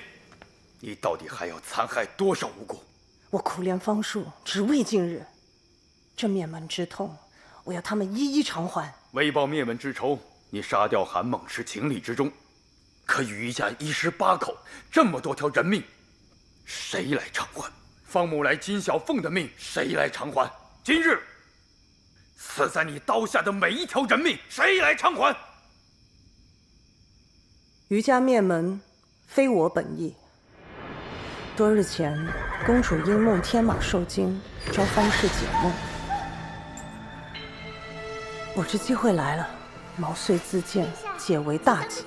你到底还要残害多少无辜？我苦练方术，只为今日。这灭门之痛，我要他们一一偿还。为报灭门之仇，你杀掉韩猛是情理之中。可余家一尸8口，这么多条人命，谁来偿还？方木来、金小凤的命，谁来偿还？今日死在你刀下的每一条人命，谁来偿还？余家灭门，非我本意。多日前，公主因梦天马受惊，召方士解梦。我知机会来了，毛遂自荐，解为大吉。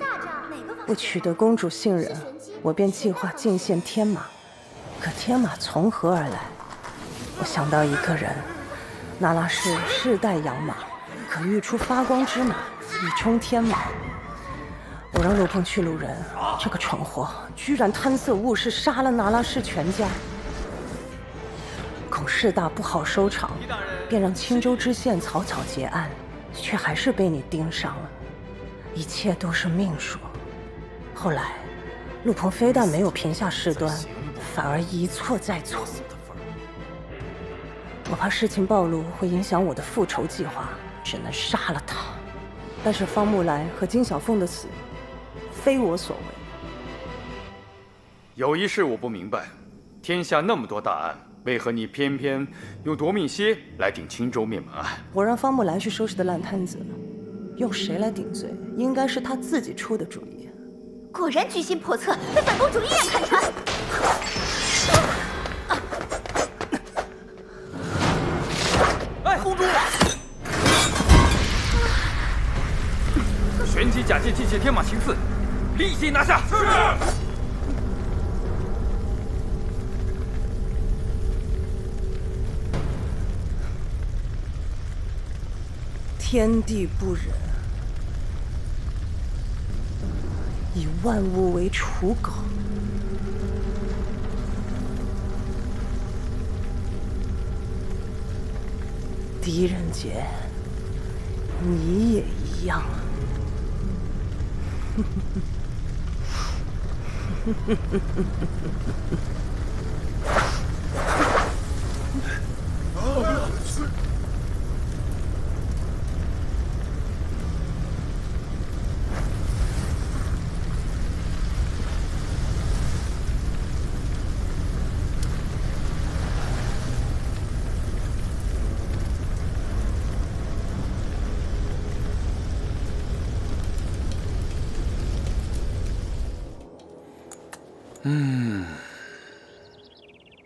为取得公主信任，我便计划进献天马。可天马从何而来？我想到一个人，那拉氏世代养马，可育出发光之马，以充天马。我让陆碰去掳人，这个蠢货居然贪色误事，杀了那拉氏全家。恐事大不好收场，便让青州知县草草结案，却还是被你盯上了。一切都是命数。后来，陆鹏非但没有平下事端，反而一错再错。我怕事情暴露会影响我的复仇计划，只能杀了他。但是方木来和金小凤的死，非我所为。有一事我不明白，天下那么多大案，为何你偏偏用夺命蝎来定青州灭门案？我让方木来去收拾的烂摊子，用谁来顶罪，应该是他自己出的主意。果然居心叵测，被本公主一眼看穿。哎，公主！旋即假借进献天马行刺，立即拿下。是。天地不仁，以万物为刍狗。狄仁杰，你也一样。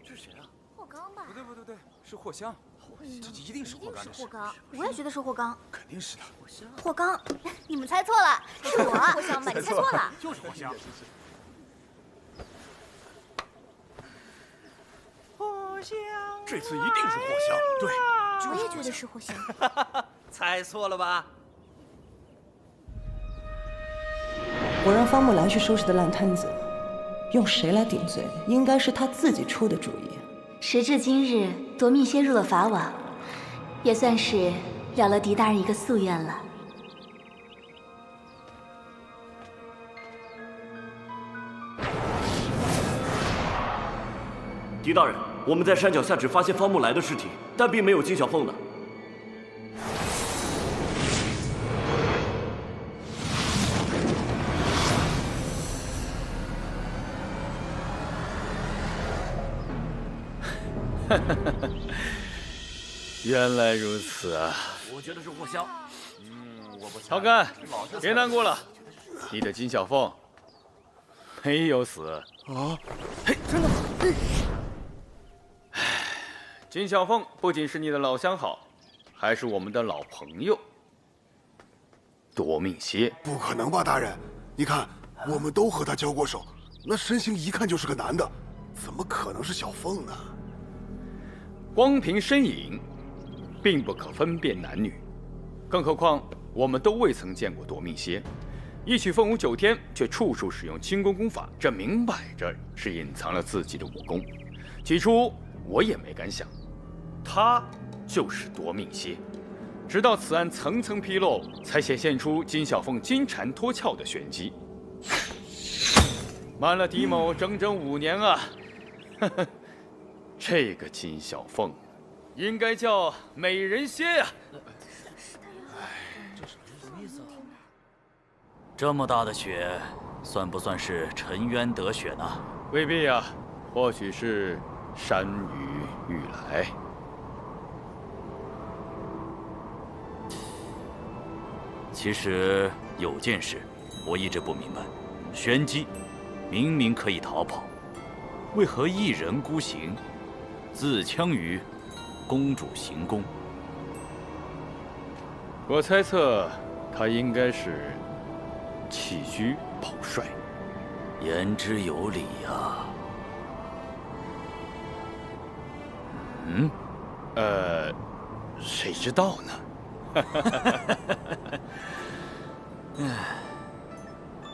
这是谁啊？霍刚吧？不对，是霍香。这一定是霍刚的事。霍刚，我也觉得是霍刚。肯定是的。霍刚，你们猜错了，是我，霍香吧？你猜错了，就是霍香。霍香，这次一定是霍香。对，我也觉得是霍香。猜错了吧？我让方木兰去收拾的烂摊子，用谁来顶罪，应该是他自己出的主意。时至今日，夺命仙入了法网，也算是了了狄大人一个夙愿了。狄大人，我们在山脚下只发现方木来的尸体，但并没有金小凤的。原来如此啊！我觉得是霍香。我不。曹干，别难过了，你的金小凤没有死啊！嘿，真的吗？金小凤不仅是你的老相好，还是我们的老朋友。夺命蝎。不可能吧，大人？你看，我们都和他交过手，那身形一看就是个男的，怎么可能是小凤呢？光凭身影，并不可分辨男女，更何况我们都未曾见过夺命蝎，一曲凤舞9天，却处处使用轻功功法，这明摆着是隐藏了自己的武功。起初我也没敢想，他就是夺命蝎，直到此案层层披露，才显现出金小凤金蝉脱壳的玄机。瞒了狄某整整5年啊！呵呵。这个金小凤，应该叫美人蝎呀！这什么意思啊？这么大的雪，算不算是沉冤得雪呢？未必呀，或许是山雨欲来。其实有件事，我一直不明白：玄机明明可以逃跑，为何一人孤行？自戕于公主行宫。我猜测，他应该是弃车跑帅。言之有理呀。谁知道呢？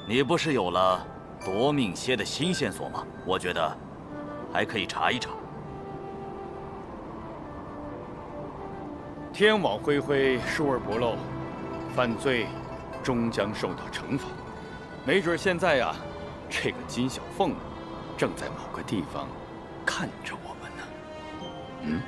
你不是有了夺命蝎的新线索吗？我觉得还可以查一查。天网恢恢，疏而不漏，犯罪终将受到惩罚。没准现在呀，这个金小凤正在某个地方看着我们呢。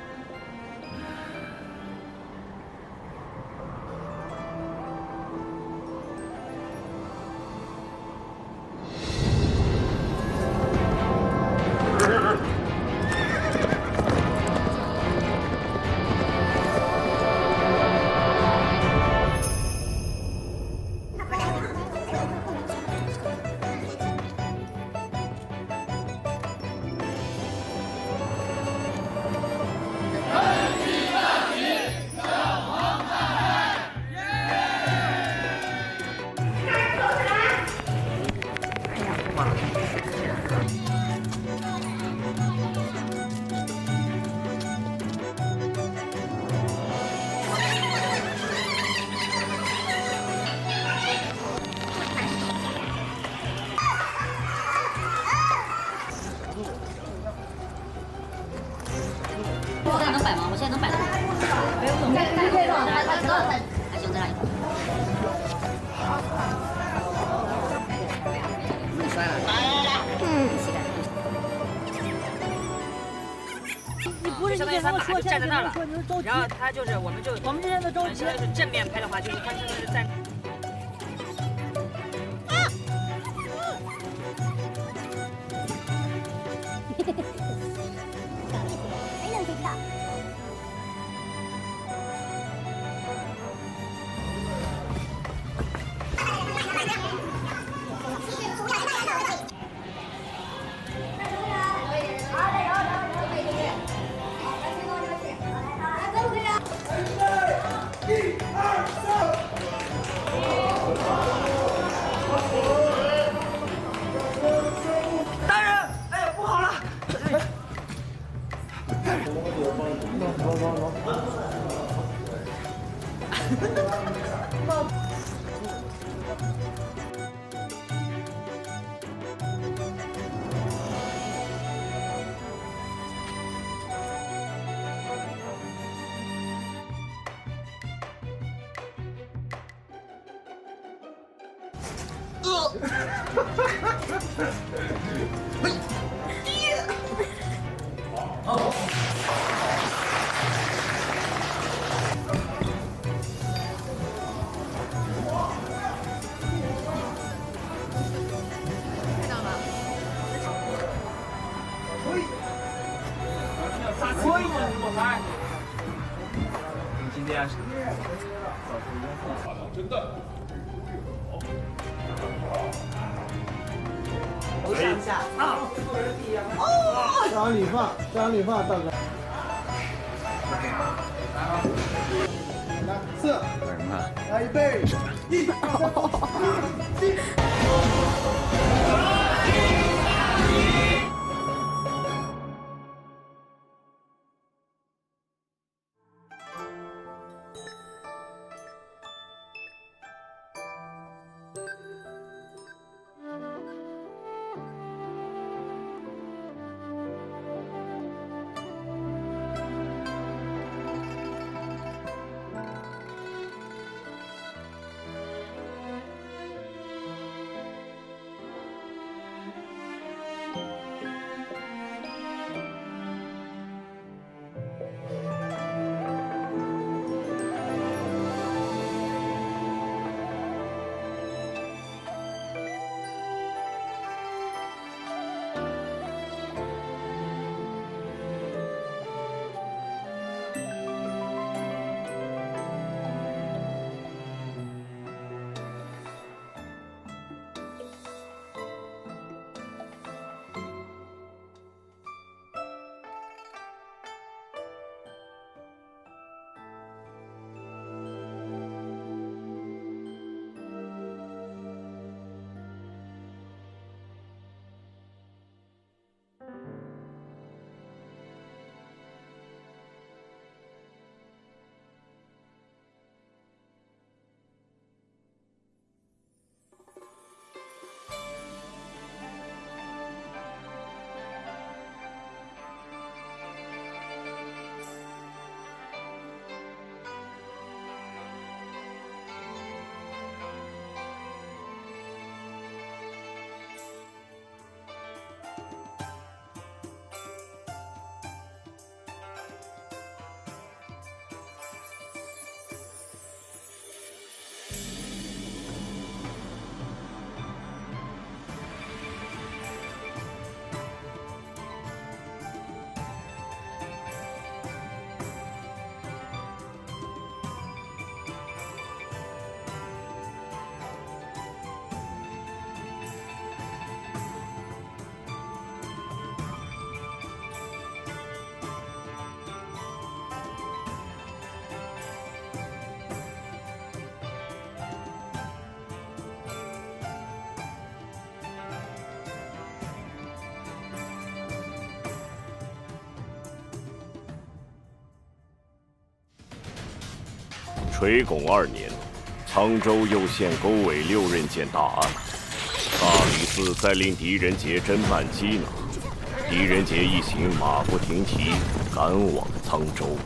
相当于他马就站在那儿了，然后他就是我们这边的着急，相当于是正面拍的话，就是他相当于是在。谁能飞到？大人，哎呀，不好了！今天真的。我想一下啊！哦，张理发，大哥。来4，干什么？来预备，1、2、3。垂拱2年，沧州又现勾尾6人件大案，大理寺再令狄仁杰侦办缉拿，狄仁杰一行马不停蹄赶往沧州。